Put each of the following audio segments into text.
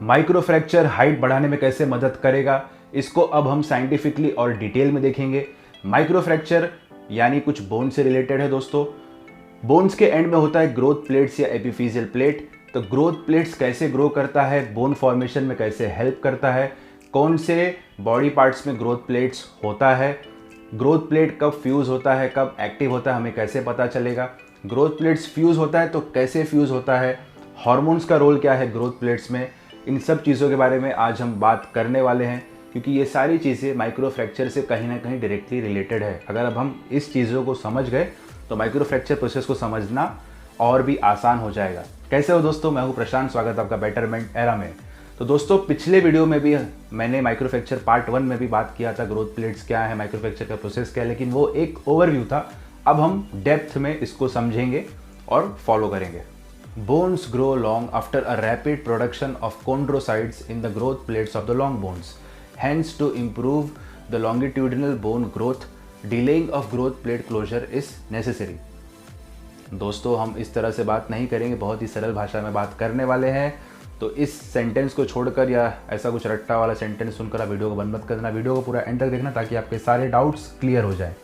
Micro fracture height बढ़ाने में कैसे मदद करेगा, इसको अब हम साइंटिफिकली और डिटेल में देखेंगे। माइक्रो फ्रैक्चर यानी कुछ बोन से रिलेटेड है दोस्तों। बोन्स के एंड में होता है ग्रोथ प्लेट्स या एपिफिजियल प्लेट। तो ग्रोथ प्लेट्स कैसे ग्रो करता है, बोन फॉर्मेशन में कैसे हेल्प करता है, कौन से बॉडी पार्ट्स में ग्रोथ प्लेट्स होता है, ग्रोथ प्लेट कब फ्यूज़ होता है, कब एक्टिव होता है, हमें कैसे पता चलेगा, ग्रोथ प्लेट्स फ्यूज़ होता है तो कैसे फ्यूज़ होता है, हार्मोन्स का रोल क्या है ग्रोथ प्लेट्स में, इन सब चीज़ों के बारे में आज हम बात करने वाले हैं, क्योंकि ये सारी चीज़ें माइक्रो फ्रैक्चर से कहीं ना कहीं डायरेक्टली रिलेटेड है। अगर अब हम इस चीज़ों को समझ गए तो माइक्रो फ्रैक्चर प्रोसेस को समझना और भी आसान हो जाएगा। कैसे हो दोस्तों, मैं हूँ प्रशांत, स्वागत आपका बेटरमेंट एरा में। तो दोस्तों पिछले वीडियो में भी मैंने माइक्रो फ्रैक्चर पार्ट 1 में भी बात किया था, ग्रोथ प्लेट्स क्या है, माइक्रो फ्रैक्चर का प्रोसेस क्या है, लेकिन वो एक ओवरव्यू था। अब हम डेप्थ में इसको समझेंगे और फॉलो करेंगे। Bones grow long after a rapid production of chondrocytes in the growth plates of the long bones. Hence to improve the longitudinal bone growth, delaying of growth plate closure is necessary. दोस्तों हम इस तरह से बात नहीं करेंगे, बहुत ही सरल भाषा में बात करने वाले हैं। तो इस सेंटेंस को छोड़कर या ऐसा कुछ रट्टा वाला सेंटेंस सुनकर आप वीडियो को बंद मत करना, वीडियो को पूरा एंड तक देखना ताकि आपके सारे डाउट्स क्लियर हो जाए।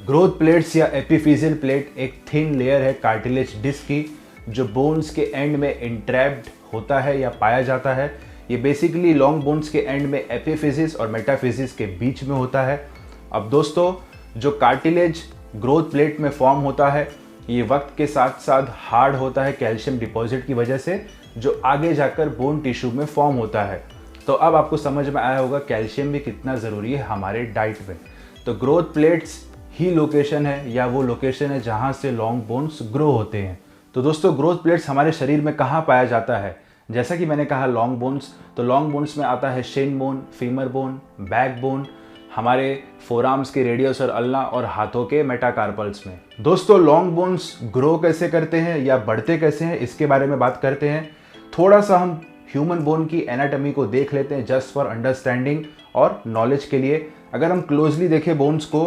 ग्रोथ प्लेट्स या एपिफिजियल प्लेट एक थिन लेयर है कार्टिलेज डिस्क की, जो बोन्स के एंड में इंट्रैप्ड होता है या पाया जाता है। ये बेसिकली लॉन्ग बोन्स के एंड में एपिफिजिस और मेटाफिजिस के बीच में होता है। अब दोस्तों जो कार्टिलेज ग्रोथ प्लेट में फॉर्म होता है, ये वक्त के साथ साथ हार्ड होता है कैल्शियम डिपॉजिट की वजह से, जो आगे जाकर बोन टिश्यू में फॉर्म होता है। तो अब आपको समझ में आया होगा कैल्शियम भी कितना ज़रूरी है हमारे डाइट में। तो ग्रोथ प्लेट्स ही लोकेशन है या वो लोकेशन है जहाँ से लॉन्ग बोन्स ग्रो होते हैं। तो दोस्तों ग्रोथ प्लेट्स हमारे शरीर में कहाँ पाया जाता है? जैसा कि मैंने कहा लॉन्ग बोन्स, तो लॉन्ग बोन्स में आता है Shin bone, femur bone, back bone, हमारे फोरआर्म्स के रेडियस और अल्ना और हाथों के मेटाकार्पल्स में। दोस्तों लॉन्ग बोन्स ग्रो कैसे करते हैं या बढ़ते कैसे हैं, इसके बारे में बात करते हैं। थोड़ा सा हम ह्यूमन बोन की एनाटॉमी को देख लेते हैं जस्ट फॉर अंडरस्टैंडिंग और नॉलेज के लिए। अगर हम क्लोजली देखें बोन्स को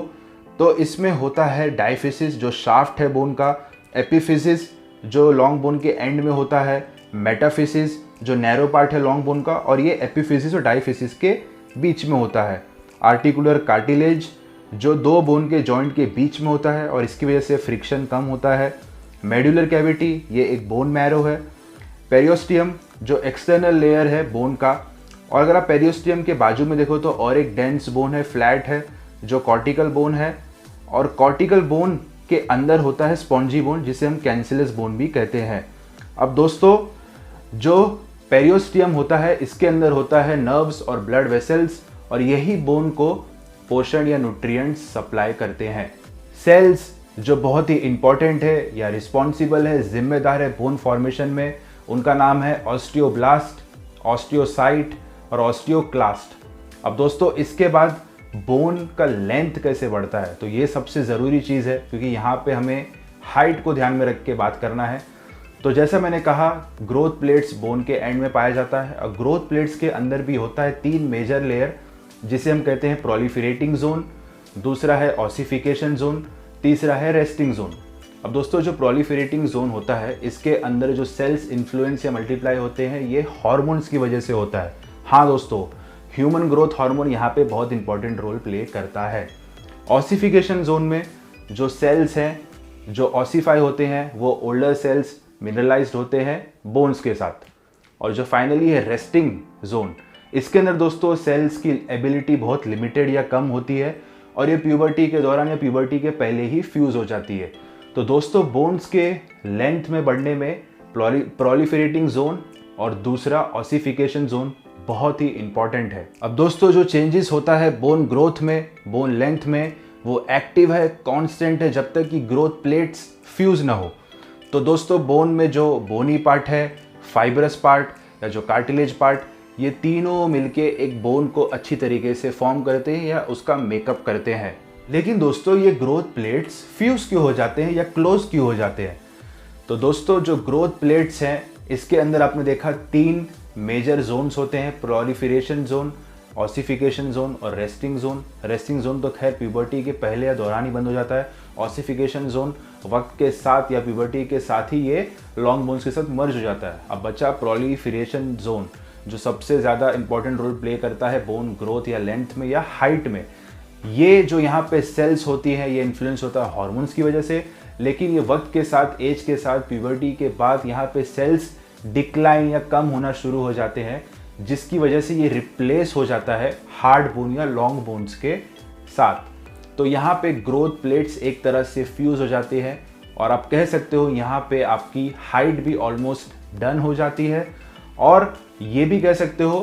तो इसमें होता है डायफिसिस जो शाफ्ट है बोन का, एपिफिसिस जो लॉन्ग बोन के एंड में होता है, मेटाफिसिस जो नैरो पार्ट है लॉन्ग बोन का, और ये एपिफिसिस और डायफिसिस के बीच में होता है। आर्टिकुलर कार्टिलेज जो दो बोन के जॉइंट के बीच में होता है और इसकी वजह से फ्रिक्शन कम होता है। मेडुलर कैविटी ये एक बोन मैरो है। पेरियोस्टियम जो एक्सटर्नल लेयर है बोन का, और अगर आप पेरियोस्टियम के बाजू में देखो तो और एक डेंस बोन है, फ्लैट है, जो कॉर्टिकल बोन है। और कॉर्टिकल बोन के अंदर होता है स्पॉन्जी बोन जिसे हम कैंसिलस बोन भी कहते हैं। अब दोस्तों जो पेरियोस्टियम होता है इसके अंदर होता है नर्व्स और ब्लड वेसल्स, और यही बोन को पोषण या न्यूट्रिएंट्स सप्लाई करते हैं। सेल्स जो बहुत ही इंपॉर्टेंट है या रिस्पॉन्सिबल है, जिम्मेदार है बोन फॉर्मेशन में, उनका नाम है ऑस्टियोब्लास्ट, ऑस्टियोसाइट और ऑस्टियोक्लास्ट। अब दोस्तों इसके बाद बोन का लेंथ कैसे बढ़ता है, तो ये सबसे ज़रूरी चीज़ है क्योंकि यहाँ पे हमें हाइट को ध्यान में रख के बात करना है। तो जैसा मैंने कहा ग्रोथ प्लेट्स बोन के एंड में पाया जाता है, और ग्रोथ प्लेट्स के अंदर भी होता है 3 मेजर लेयर जिसे हम कहते हैं प्रोलिफरेटिंग जोन, दूसरा है ऑसिफिकेशन जोन, तीसरा है रेस्टिंग जोन। अब दोस्तों जो प्रोलिफरेटिंग जोन होता है इसके अंदर जो सेल्स इन्फ्लुएंस या मल्टीप्लाई होते हैं ये हार्मोन्स की वजह से होता है। हाँ दोस्तों ह्यूमन ग्रोथ हार्मोन यहाँ पे बहुत इंपॉर्टेंट रोल प्ले करता है। ऑसिफिकेशन जोन में जो सेल्स हैं जो ऑसिफाई होते हैं वो ओल्डर सेल्स मिनरलाइज्ड होते हैं बोन्स के साथ। और जो फाइनली है रेस्टिंग जोन, इसके अंदर दोस्तों सेल्स की एबिलिटी बहुत लिमिटेड या कम होती है और ये प्यूबर्टी के दौरान या प्यूबर्टी के पहले ही फ्यूज हो जाती है। तो दोस्तों बोन्स के लेंथ में बढ़ने में प्रोलिफरेटिंग जोन और दूसरा ऑसिफिकेशन जोन बहुत ही इंपॉर्टेंट है। अब दोस्तों जो चेंजेस होता है बोन ग्रोथ में, बोन लेंथ में, वो एक्टिव है, कांस्टेंट है जब तक कि ग्रोथ प्लेट्स फ्यूज ना हो। तो दोस्तों बोन में जो बोनी पार्ट है, फाइब्रस पार्ट या जो कार्टिलेज पार्ट, ये तीनों मिलके एक बोन को अच्छी तरीके से फॉर्म करते हैं या उसका मेकअप करते हैं। लेकिन दोस्तों ये ग्रोथ प्लेट्स फ्यूज क्यों हो जाते हैं या क्लोज क्यों हो जाते हैं? तो दोस्तों जो ग्रोथ प्लेट्स हैं इसके अंदर आपने देखा 3 मेजर जोन्स होते हैं, प्रोलिफरेशन जोन, ऑसिफिकेशन जोन और रेस्टिंग जोन। रेस्टिंग जोन तो खैर प्यूबर्टी के पहले या दौरान ही बंद हो जाता है। ऑसिफिकेशन जोन वक्त के साथ या प्यूबर्टी के साथ ही ये लॉन्ग बोन्स के साथ मर्ज हो जाता है। अब बचा प्रोलिफरेशन जोन जो सबसे ज़्यादा इंपॉर्टेंट रोल प्ले करता है बोन ग्रोथ या लेंथ में या हाइट में। ये जो यहाँ पे सेल्स होती हैं ये इन्फ्लुएंस होता है हार्मोन्स की वजह से, लेकिन ये वक्त के साथ, एज के साथ, प्यूबर्टी के बाद यहाँ पे सेल्स डिक्लाइन या कम होना शुरू हो जाते हैं, जिसकी वजह से ये रिप्लेस हो जाता है हार्ड बोन या लॉन्ग बोन्स के साथ। तो यहाँ पे ग्रोथ प्लेट्स एक तरह से फ्यूज हो जाती है और आप कह सकते हो यहाँ पे आपकी हाइट भी ऑलमोस्ट डन हो जाती है। और ये भी कह सकते हो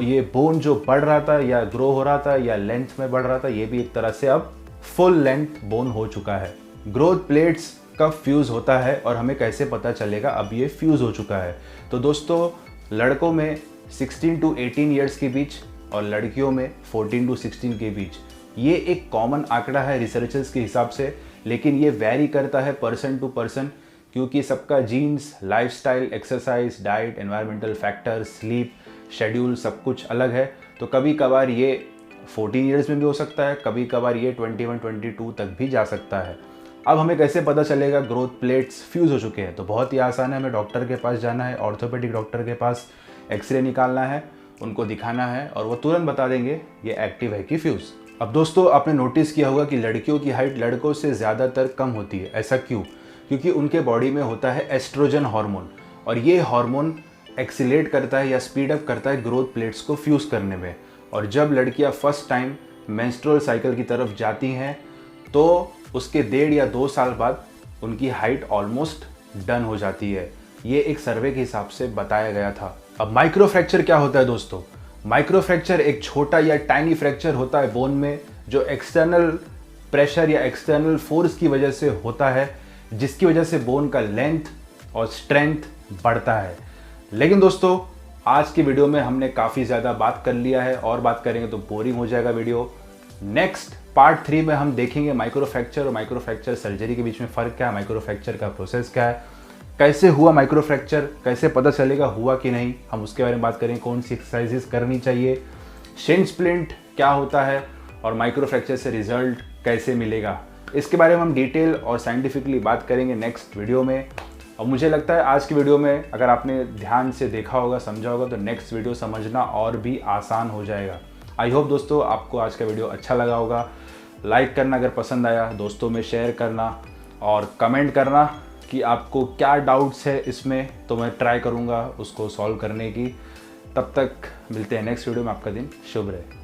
ये बोन जो बढ़ रहा था या ग्रो हो रहा था या लेंथ में बढ़ रहा था, ये भी एक तरह से अब फुल लेंथ बोन हो चुका है। ग्रोथ प्लेट्स कब फ्यूज होता है और हमें कैसे पता चलेगा अब ये फ्यूज हो चुका है? तो दोस्तों, लड़कों में 16 to 18 ईयर्स के बीच और लड़कियों में 14 to 16 के बीच, ये एक कॉमन आंकड़ा है रिसर्चर्स के हिसाब से, लेकिन ये वैरी करता है पर्सन टू पर्सन, क्योंकि सबका genes, lifestyle, exercise, diet, environmental factor, sleep schedule सब कुछ अलग है। तो कभी कभार ये 14 ईयर्स में भी हो सकता है, कभी कभार ये 21, 22 तक भी जा सकता है। अब हमें कैसे पता चलेगा ग्रोथ प्लेट्स फ्यूज़ हो चुके हैं? तो बहुत ही आसान है, हमें डॉक्टर के पास जाना है, ऑर्थोपेडिक डॉक्टर के पास एक्सरे निकालना है, उनको दिखाना है और वो तुरंत बता देंगे ये एक्टिव है कि फ्यूज़। अब दोस्तों, आपने नोटिस किया होगा कि लड़कियों की हाइट लड़कों से ज़्यादातर कम होती है। ऐसा क्यों? क्योंकि उनके बॉडी में होता है एस्ट्रोजन हार्मोन, और ये हार्मोन एक्सीलेट करता है या स्पीड अप करता है ग्रोथ प्लेट्स को फ्यूज़ करने में। और जब लड़कियां फर्स्ट टाइम मेंस्ट्रुअल साइकिल की तरफ जाती हैं तो उसके 1.5 या 2 साल बाद उनकी हाइट ऑलमोस्ट डन हो जाती है। ये एक सर्वे के हिसाब से बताया गया था। अब माइक्रो फ्रैक्चर क्या होता है दोस्तों? माइक्रो फ्रैक्चर एक छोटा या टाइनी फ्रैक्चर होता है बोन में, जो एक्सटर्नल प्रेशर या एक्सटर्नल फोर्स की वजह से होता है, जिसकी वजह से बोन का लेंथ और स्ट्रेंथ बढ़ता है। लेकिन दोस्तों, आज की वीडियो में हमने काफ़ी ज़्यादा बात कर लिया है, और बात करेंगे तो बोरिंग हो जाएगा वीडियो। नेक्स्ट पार्ट 3 में हम देखेंगे माइक्रो फ्रैक्चर और माइक्रो फ्रैक्चर सर्जरी के बीच में फ़र्क क्या है, माइक्रो फ्रैक्चर का प्रोसेस क्या है, कैसे हुआ माइक्रो फ्रैक्चर, कैसे पता चलेगा हुआ कि नहीं, हम उसके बारे में बात करेंगे, कौन सी एक्सरसाइजेस करनी चाहिए, शिन स्प्लिंट क्या होता है और माइक्रो फ्रैक्चर से रिजल्ट कैसे मिलेगा, इसके बारे में हम डिटेल और साइंटिफिकली बात करेंगे नेक्स्ट वीडियो में। और मुझे लगता है आज की वीडियो में अगर आपने ध्यान से देखा होगा, समझा होगा, तो नेक्स्ट वीडियो समझना और भी आसान हो जाएगा। आई होप दोस्तों आपको आज का वीडियो अच्छा लगा होगा। लाइक करना अगर पसंद आया, दोस्तों में शेयर करना और कमेंट करना कि आपको क्या डाउट्स है इसमें, तो मैं ट्राई करूँगा उसको सॉल्व करने की। तब तक मिलते हैं नेक्स्ट वीडियो में। आपका दिन शुभ रहे।